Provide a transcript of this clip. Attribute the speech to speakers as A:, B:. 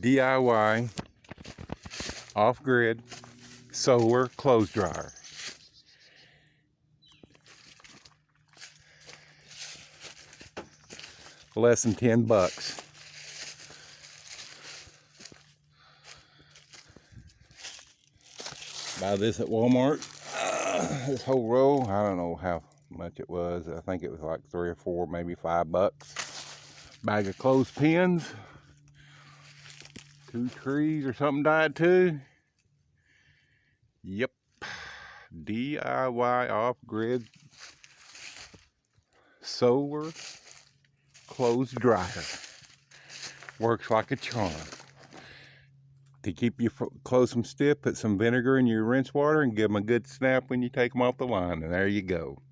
A: DIY off-grid solar clothes dryer. Less than 10 bucks. Buy this at Walmart. This whole row, I don't know how much it was. I think it was like 3 or 4, maybe $5. Bag of clothespins. 2 trees or something died too. Yep. DIY off-grid solar clothes dryer. Works like a charm. To keep your clothes from stiff, put some vinegar in your rinse water and give them a good snap when you take them off the line, and there you go.